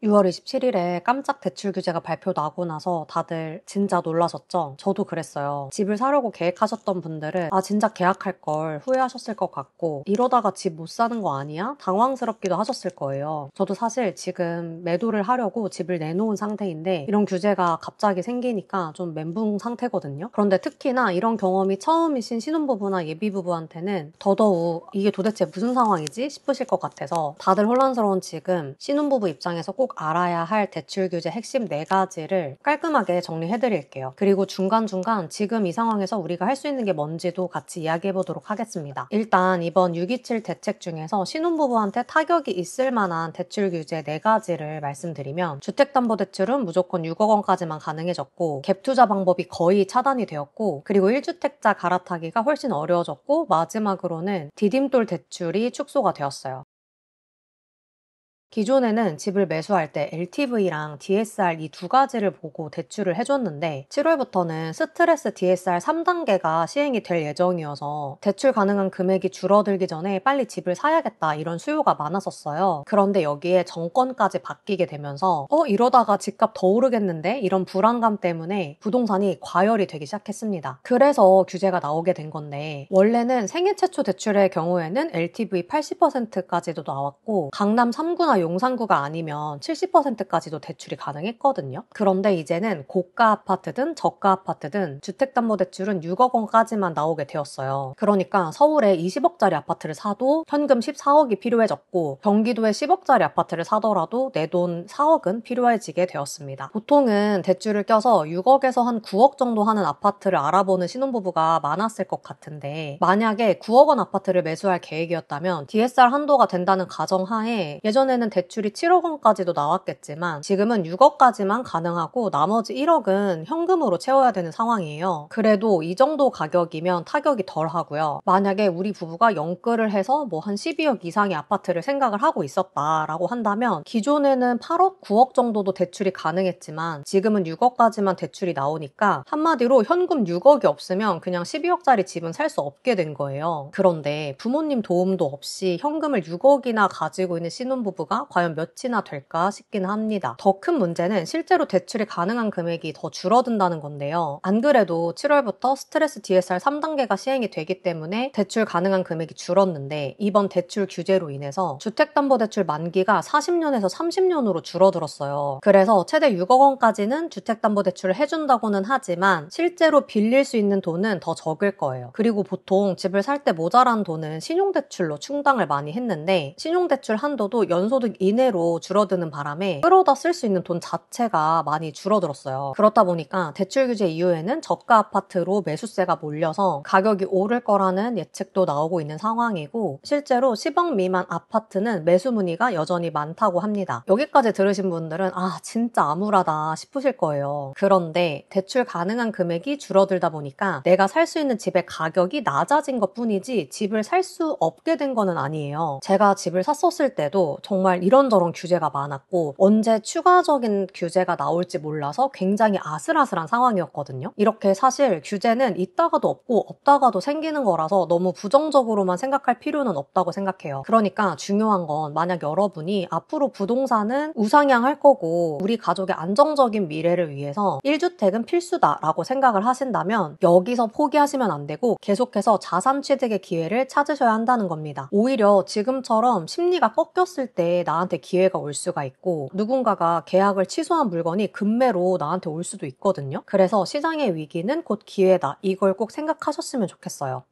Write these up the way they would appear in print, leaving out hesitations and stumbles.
6월 27일에 깜짝 대출 규제가 발표나고 나서 다들 진짜 놀라셨죠? 저도 그랬어요. 집을 사려고 계획하셨던 분들은 진짜 계약할 걸 후회하셨을 것 같고 이러다가 집 못 사는 거 아니야? 당황스럽기도 하셨을 거예요. 저도 사실 지금 매도를 하려고 집을 내놓은 상태인데 이런 규제가 갑자기 생기니까 좀 멘붕 상태거든요. 그런데 특히나 이런 경험이 처음이신 신혼부부나 예비부부한테는 더더욱 이게 도대체 무슨 상황이지? 싶으실 것 같아서 다들 혼란스러운 지금 신혼부부 입장에서 꼭 알아야 할 대출 규제 핵심 4가지를 깔끔하게 정리해 드릴게요. 그리고 중간중간 지금 이 상황에서 우리가 할 수 있는 게 뭔지도 같이 이야기해 보도록 하겠습니다. 일단 이번 627 대책 중에서 신혼부부한테 타격이 있을 만한 대출 규제 4가지를 말씀드리면 주택담보대출은 무조건 6억 원까지만 가능해졌고 갭투자 방법이 거의 차단이 되었고 그리고 1주택자 갈아타기가 훨씬 어려워졌고 마지막으로는 디딤돌 대출이 축소가 되었어요. 기존에는 집을 매수할 때 LTV랑 DSR 이 2가지를 보고 대출을 해줬는데 7월부터는 스트레스 DSR 3단계가 시행이 될 예정이어서 대출 가능한 금액이 줄어들기 전에 빨리 집을 사야겠다 이런 수요가 많았었어요. 그런데 여기에 정권까지 바뀌게 되면서 이러다가 집값 더 오르겠는데? 이런 불안감 때문에 부동산이 과열이 되기 시작했습니다. 그래서 규제가 나오게 된 건데 원래는 생애 최초 대출의 경우에는 LTV 80%까지도 나왔고 강남 3구나 용산구가 아니면 70%까지도 대출이 가능했거든요. 그런데 이제는 고가 아파트든 저가 아파트든 주택담보대출은 6억 원까지만 나오게 되었어요. 그러니까 서울에 20억짜리 아파트를 사도 현금 14억이 필요해졌고 경기도에 10억짜리 아파트를 사더라도 내 돈 4억은 필요해지게 되었습니다. 보통은 대출을 껴서 6억에서 한 9억 정도 하는 아파트를 알아보는 신혼부부가 많았을 것 같은데 만약에 9억 원 아파트를 매수할 계획이었다면 DSR 한도가 된다는 가정하에 예전에는 대출이 7억 원까지도 나왔겠지만 지금은 6억까지만 가능하고 나머지 1억은 현금으로 채워야 되는 상황이에요. 그래도 이 정도 가격이면 타격이 덜 하고요. 만약에 우리 부부가 영끌을 해서 뭐 한 12억 이상의 아파트를 생각을 하고 있었다라고 한다면 기존에는 8억, 9억 정도도 대출이 가능했지만 지금은 6억까지만 대출이 나오니까 한마디로 현금 6억이 없으면 그냥 12억짜리 집은 살 수 없게 된 거예요. 그런데 부모님 도움도 없이 현금을 6억이나 가지고 있는 신혼부부가 과연 몇이나 될까 싶긴 합니다. 더 큰 문제는 실제로 대출이 가능한 금액이 더 줄어든다는 건데요. 안 그래도 7월부터 스트레스 DSR 3단계가 시행이 되기 때문에 대출 가능한 금액이 줄었는데 이번 대출 규제로 인해서 주택담보대출 만기가 40년에서 30년으로 줄어들었어요. 그래서 최대 6억 원까지는 주택담보대출을 해준다고는 하지만 실제로 빌릴 수 있는 돈은 더 적을 거예요. 그리고 보통 집을 살 때 모자란 돈은 신용대출로 충당을 많이 했는데 신용대출 한도도 연소득 이내로 줄어드는 바람에 끌어다 쓸 수 있는 돈 자체가 많이 줄어들었어요. 그렇다 보니까 대출 규제 이후에는 저가 아파트로 매수세가 몰려서 가격이 오를 거라는 예측도 나오고 있는 상황이고 실제로 10억 미만 아파트는 매수 문의가 여전히 많다고 합니다. 여기까지 들으신 분들은 진짜 암울하다 싶으실 거예요. 그런데 대출 가능한 금액이 줄어들다 보니까 내가 살 수 있는 집의 가격이 낮아진 것 뿐이지 집을 살 수 없게 된 거는 아니에요. 제가 집을 샀었을 때도 정말 이런저런 규제가 많았고 언제 추가적인 규제가 나올지 몰라서 굉장히 아슬아슬한 상황이었거든요. 이렇게 사실 규제는 있다가도 없고 없다가도 생기는 거라서 너무 부정적으로만 생각할 필요는 없다고 생각해요. 그러니까 중요한 건 만약 여러분이 앞으로 부동산은 우상향할 거고 우리 가족의 안정적인 미래를 위해서 1주택은 필수다라고 생각을 하신다면 여기서 포기하시면 안 되고 계속해서 자산 취득의 기회를 찾으셔야 한다는 겁니다. 오히려 지금처럼 심리가 꺾였을 때 나한테 기회가 올 수가 있고 누군가가 계약을 취소한 물건이 급매로 나한테 올 수도 있거든요. 그래서 시장의 위기는 곧 기회다. 이걸 꼭 생각하셨으면 좋겠어요.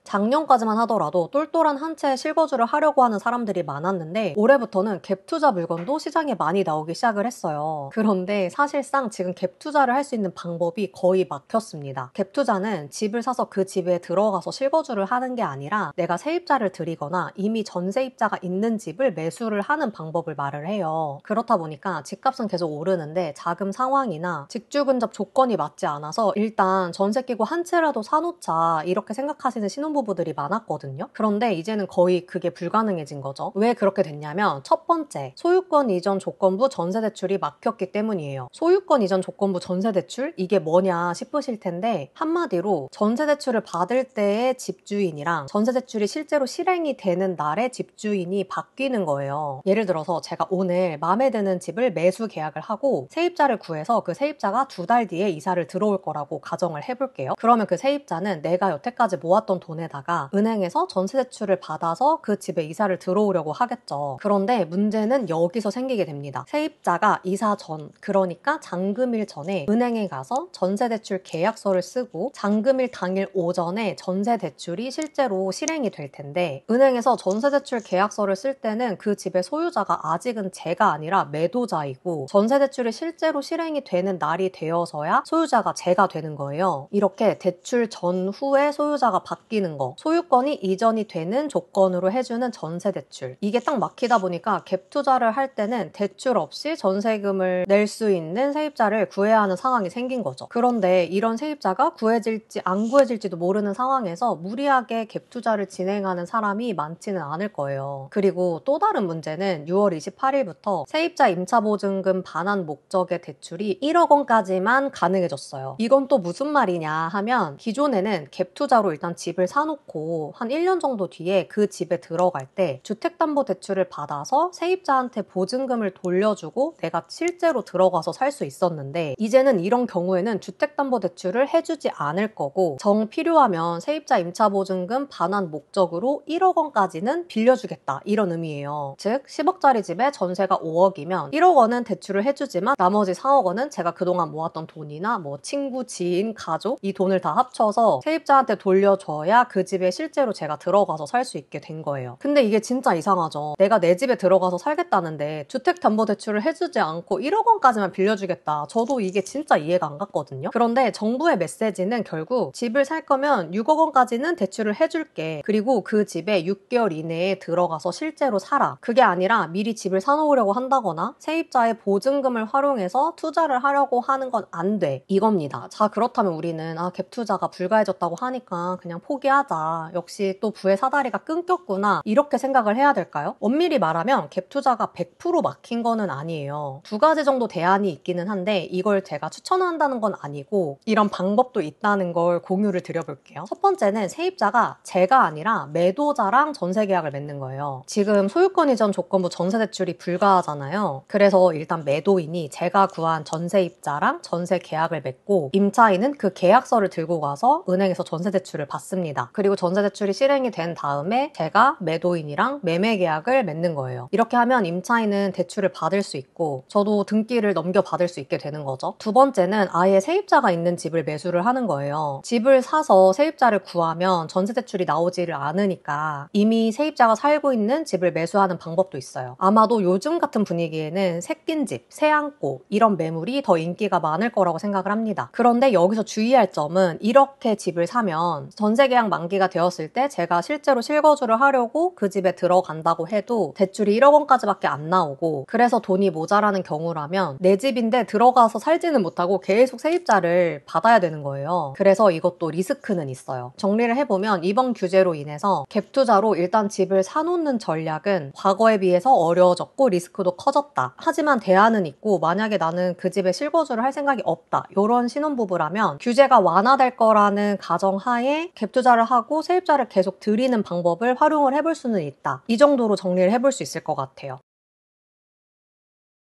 작년까지만 하더라도 똘똘한 한 채 실거주를 하려고 하는 사람들이 많았는데 올해부터는 갭 투자 물건도 시장에 많이 나오기 시작을 했어요. 그런데 사실상 지금 갭 투자를 할 수 있는 방법이 거의 막혔습니다. 갭 투자는 집을 사서 그 집에 들어가서 실거주를 하는 게 아니라 내가 세입자를 들이거나 이미 전세입자가 있는 집을 매수를 하는 방법을 말을 해요. 그렇다 보니까 집값은 계속 오르는데 자금 상황이나 직주 근접 조건이 맞지 않아서 일단 전세 끼고 한 채라도 사놓자 이렇게 생각하시는 신혼 신혼부부들이 많았거든요. 그런데 이제는 거의 그게 불가능해진 거죠. 왜 그렇게 됐냐면 첫 번째, 소유권 이전 조건부 전세대출이 막혔기 때문이에요. 소유권 이전 조건부 전세대출? 이게 뭐냐 싶으실 텐데 한마디로 전세대출을 받을 때의 집주인이랑 전세대출이 실제로 실행이 되는 날의 집주인이 바뀌는 거예요. 예를 들어서 제가 오늘 마음에 드는 집을 매수 계약을 하고 세입자를 구해서 그 세입자가 2달 뒤에 이사를 들어올 거라고 가정을 해볼게요. 그러면 그 세입자는 내가 여태까지 모았던 돈에다가 은행에서 전세대출을 받아서 그 집에 이사를 들어오려고 하겠죠. 그런데 문제는 여기서 생기게 됩니다. 세입자가 이사 전, 그러니까 잔금일 전에 은행에 가서 전세대출 계약서를 쓰고 잔금일 당일 오전에 전세대출이 실제로 실행이 될 텐데 은행에서 전세대출 계약서를 쓸 때는 그 집의 소유자가 아직은 제가 아니라 매도자이고 전세대출이 실제로 실행이 되는 날이 되어서야 소유자가 제가 되는 거예요. 이렇게 대출 전후에 소유자가 바뀌는 거, 소유권이 이전이 되는 조건으로 해주는 전세대출. 이게 딱 막히다 보니까 갭 투자를 할 때는 대출 없이 전세금을 낼 수 있는 세입자를 구해야 하는 상황이 생긴 거죠. 그런데 이런 세입자가 구해질지 안 구해질지도 모르는 상황에서 무리하게 갭 투자를 진행하는 사람이 많지는 않을 거예요. 그리고 또 다른 문제는 6월 28일부터 세입자 임차보증금 반환 목적의 대출이 1억 원까지만 가능해졌어요. 이건 또 무슨 말이냐 하면 기존에는 갭 투자로 일단 집을 사놓고 한 1년 정도 뒤에 그 집에 들어갈 때 주택담보대출을 받아서 세입자한테 보증금을 돌려주고 내가 실제로 들어가서 살 수 있었는데 이제는 이런 경우에는 주택담보대출을 해주지 않을 거고 정 필요하면 세입자 임차보증금 반환 목적으로 1억 원까지는 빌려주겠다 이런 의미예요. 즉 10억짜리 집에 전세가 5억이면 1억 원은 대출을 해주지만 나머지 4억 원은 제가 그동안 모았던 돈이나 뭐 친구, 지인, 가족 이 돈을 다 합쳐서 세입자한테 돌려줘야 그 집에 실제로 제가 들어가서 살 수 있게 된 거예요. 근데 이게 진짜 이상하죠. 내가 내 집에 들어가서 살겠다는데 주택담보대출을 해주지 않고 1억 원까지만 빌려주겠다. 저도 이게 진짜 이해가 안 갔거든요. 그런데 정부의 메시지는 결국 집을 살 거면 6억 원까지는 대출을 해줄게. 그리고 그 집에 6개월 이내에 들어가서 실제로 살아. 그게 아니라 미리 집을 사놓으려고 한다거나 세입자의 보증금을 활용해서 투자를 하려고 하는 건 안 돼. 이겁니다. 자, 그렇다면 우리는 갭 투자가 불가해졌다고 하니까 그냥 포기하자. 역시 또 부의 사다리가 끊겼구나. 이렇게 생각을 해야 될까요? 엄밀히 말하면 갭 투자가 100% 막힌 거는 아니에요. 2가지 정도 대안이 있기는 한데 이걸 제가 추천한다는 건 아니고 이런 방법도 있다는 걸 공유를 드려볼게요. 첫 번째는 세입자가 제가 아니라 매도자랑 전세 계약을 맺는 거예요. 지금 소유권 이전 조건부 전세대출이 불가하잖아요. 그래서 일단 매도인이 제가 구한 전세입자랑 전세 계약을 맺고 임차인은 그 계약서를 들고 가서 은행에서 전세대출을 받습니다. 그리고 전세대출이 실행이 된 다음에 제가 매도인이랑 매매 계약을 맺는 거예요. 이렇게 하면 임차인은 대출을 받을 수 있고 저도 등기를 넘겨받을 수 있게 되는 거죠. 두 번째는 아예 세입자가 있는 집을 매수를 하는 거예요. 집을 사서 세입자를 구하면 전세대출이 나오지를 않으니까 이미 세입자가 살고 있는 집을 매수하는 방법도 있어요. 아마도 요즘 같은 분위기에는 새낀 집, 새 안고 이런 매물이 더 인기가 많을 거라고 생각을 합니다. 그런데 여기서 주의할 점은 이렇게 집을 사면 전세계약 만기가 되었을 때 제가 실제로 실거주를 하려고 그 집에 들어간다고 해도 대출이 1억 원까지밖에 안 나오고 그래서 돈이 모자라는 경우라면 내 집인데 들어가서 살지는 못하고 계속 세입자를 받아야 되는 거예요. 그래서 이것도 리스크는 있어요. 정리를 해보면 이번 규제로 인해서 갭 투자로 일단 집을 사놓는 전략은 과거에 비해서 어려워졌고 리스크도 커졌다. 하지만 대안은 있고 만약에 나는 그 집에 실거주를 할 생각이 없다. 이런 신혼부부라면 규제가 완화될 거라는 가정하에 갭 투자를 하고 세입자를 계속 들이는 방법을 활용을 해볼 수는 있다. 이 정도로 정리를 해볼 수 있을 것 같아요.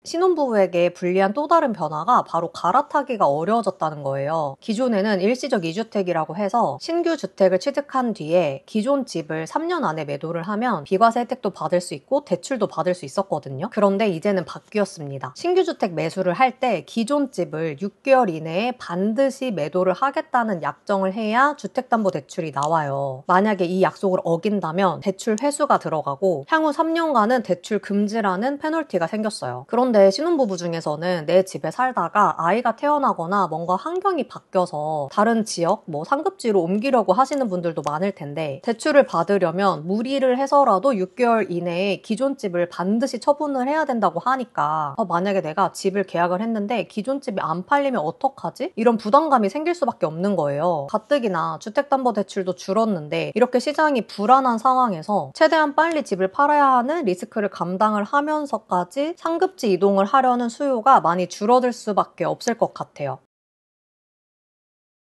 신혼부부에게 불리한 또 다른 변화가 바로 갈아타기가 어려워졌다는 거예요. 기존에는 일시적 2주택이라고 해서 신규 주택을 취득한 뒤에 기존 집을 3년 안에 매도를 하면 비과세 혜택도 받을 수 있고 대출도 받을 수 있었거든요. 그런데 이제는 바뀌었습니다. 신규 주택 매수를 할 때 기존 집을 6개월 이내에 반드시 매도를 하겠다는 약정을 해야 주택담보대출이 나와요. 만약에 이 약속을 어긴다면 대출 회수가 들어가고 향후 3년간은 대출 금지라는 페널티가 생겼어요. 그런데 그런데 신혼부부 중에서는 내 집에 살다가 아이가 태어나거나 뭔가 환경이 바뀌어서 다른 지역, 상급지로 옮기려고 하시는 분들도 많을 텐데 대출을 받으려면 무리를 해서라도 6개월 이내에 기존 집을 반드시 처분을 해야 된다고 하니까 만약에 내가 집을 계약을 했는데 기존 집이 안 팔리면 어떡하지? 이런 부담감이 생길 수밖에 없는 거예요. 가뜩이나 주택담보대출도 줄었는데 이렇게 시장이 불안한 상황에서 최대한 빨리 집을 팔아야 하는 리스크를 감당을 하면서까지 상급지 이동을 하려는 수요가 많이 줄어들 수밖에 없을 것 같아요.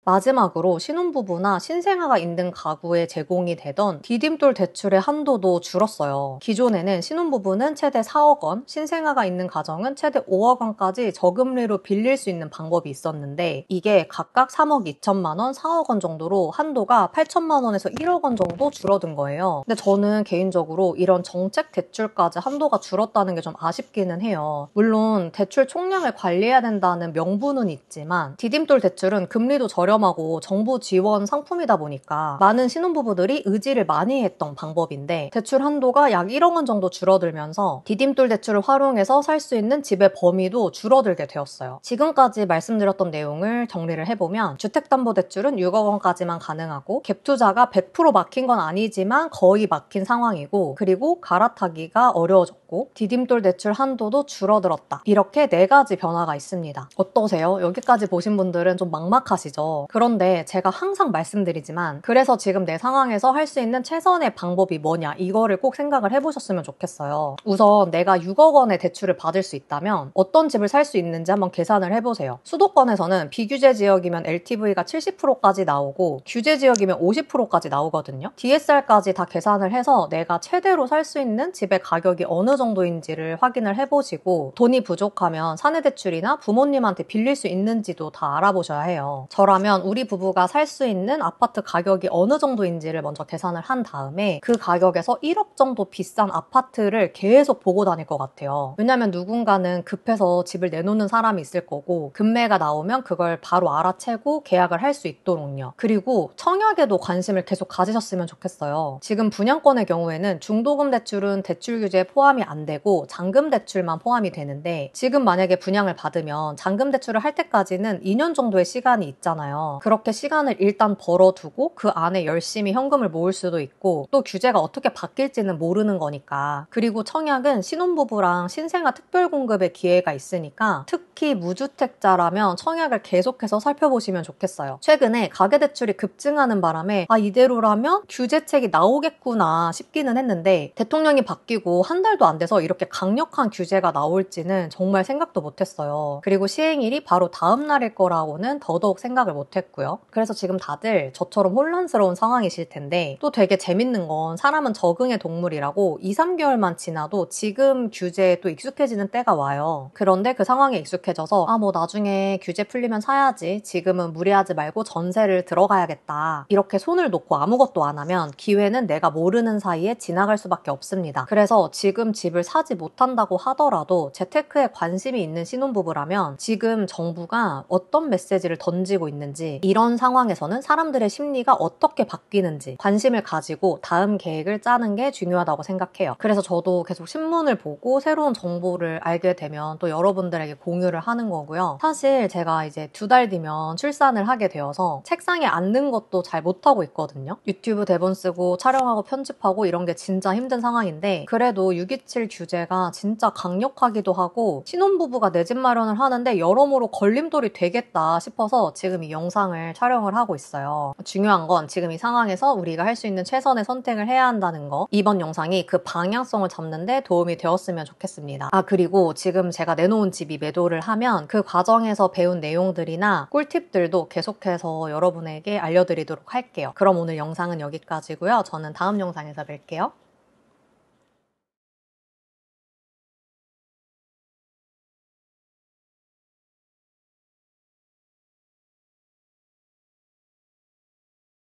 마지막으로 신혼부부나 신생아가 있는 가구에 제공이 되던 디딤돌 대출의 한도도 줄었어요. 기존에는 신혼부부는 최대 4억 원, 신생아가 있는 가정은 최대 5억 원까지 저금리로 빌릴 수 있는 방법이 있었는데 이게 각각 3억 2천만 원, 4억 원 정도로 한도가 8천만 원에서 1억 원 정도 줄어든 거예요. 근데 저는 개인적으로 이런 정책 대출까지 한도가 줄었다는 게 좀 아쉽기는 해요. 물론 대출 총량을 관리해야 된다는 명분은 있지만 디딤돌 대출은 금리도 저렴하고 정부 지원 상품이다 보니까 많은 신혼부부들이 의지를 많이 했던 방법인데 대출 한도가 약 1억 원 정도 줄어들면서 디딤돌 대출을 활용해서 살 수 있는 집의 범위도 줄어들게 되었어요. 지금까지 말씀드렸던 내용을 정리를 해보면 주택담보대출은 6억 원까지만 가능하고 갭투자가 100% 막힌 건 아니지만 거의 막힌 상황이고 그리고 갈아타기가 어려워졌고 디딤돌 대출 한도도 줄어들었다. 이렇게 4가지 변화가 있습니다. 어떠세요? 여기까지 보신 분들은 좀 막막하시죠? 그런데 제가 항상 말씀드리지만 그래서 지금 내 상황에서 할 수 있는 최선의 방법이 뭐냐 이거를 꼭 생각을 해보셨으면 좋겠어요. 우선 내가 6억 원의 대출을 받을 수 있다면 어떤 집을 살 수 있는지 한번 계산을 해보세요. 수도권에서는 비규제 지역이면 LTV가 70%까지 나오고 규제 지역이면 50%까지 나오거든요. DSR까지 다 계산을 해서 내가 최대로 살 수 있는 집의 가격이 어느 정도인지를 확인을 해보시고 돈이 부족하면 사내대출이나 부모님한테 빌릴 수 있는지도 다 알아보셔야 해요. 저라면 우리 부부가 살 수 있는 아파트 가격이 어느 정도인지를 먼저 계산을 한 다음에 그 가격에서 1억 정도 비싼 아파트를 계속 보고 다닐 것 같아요. 왜냐면 누군가는 급해서 집을 내놓는 사람이 있을 거고 급매가 나오면 그걸 바로 알아채고 계약을 할 수 있도록요. 그리고 청약에도 관심을 계속 가지셨으면 좋겠어요. 지금 분양권의 경우에는 중도금 대출은 대출 규제에 포함이 안 되고 잔금 대출만 포함이 되는데 지금 만약에 분양을 받으면 잔금 대출을 할 때까지는 2년 정도의 시간이 있잖아요. 그렇게 시간을 일단 벌어두고 그 안에 열심히 현금을 모을 수도 있고 또 규제가 어떻게 바뀔지는 모르는 거니까. 그리고 청약은 신혼부부랑 신생아 특별공급의 기회가 있으니까 특히 무주택자라면 청약을 계속해서 살펴보시면 좋겠어요. 최근에 가계대출이 급증하는 바람에 이대로라면 규제책이 나오겠구나 싶기는 했는데 대통령이 바뀌고 한 달도 안 돼서 이렇게 강력한 규제가 나올지는 정말 생각도 못했어요. 그리고 시행일이 바로 다음 날일 거라고는 더더욱 생각을 못했고요. 그래서 지금 다들 저처럼 혼란스러운 상황이실 텐데 또 되게 재밌는 건 사람은 적응의 동물이라고 2, 3개월만 지나도 지금 규제에 또 익숙해지는 때가 와요. 그런데 그 상황에 익숙해져서 나중에 규제 풀리면 사야지 지금은 무리하지 말고 전세를 들어가야겠다 이렇게 손을 놓고 아무것도 안 하면 기회는 내가 모르는 사이에 지나갈 수밖에 없습니다. 그래서 지금 집을 사지 못한다고 하더라도 재테크에 관심이 있는 신혼부부라면 지금 정부가 어떤 메시지를 던지고 있는지 이런 상황에서는 사람들의 심리가 어떻게 바뀌는지 관심을 가지고 다음 계획을 짜는 게 중요하다고 생각해요. 그래서 저도 계속 신문을 보고 새로운 정보를 알게 되면 또 여러분들에게 공유를 하는 거고요. 사실 제가 이제 2달 뒤면 출산을 하게 되어서 책상에 앉는 것도 잘 못하고 있거든요. 유튜브 대본 쓰고 촬영하고 편집하고 이런 게 진짜 힘든 상황인데 그래도 627 규제가 진짜 강력하기도 하고 신혼부부가 내 집 마련을 하는데 여러모로 걸림돌이 되겠다 싶어서 지금 이 영상을 촬영을 하고 있어요. 중요한 건 지금 이 상황에서 우리가 할 수 있는 최선의 선택을 해야 한다는 거. 이번 영상이 그 방향성을 잡는 데 도움이 되었으면 좋겠습니다. 그리고 지금 제가 내놓은 집이 매도를 하면 그 과정에서 배운 내용들이나 꿀팁들도 계속해서 여러분에게 알려드리도록 할게요. 그럼 오늘 영상은 여기까지고요. 저는 다음 영상에서 뵐게요.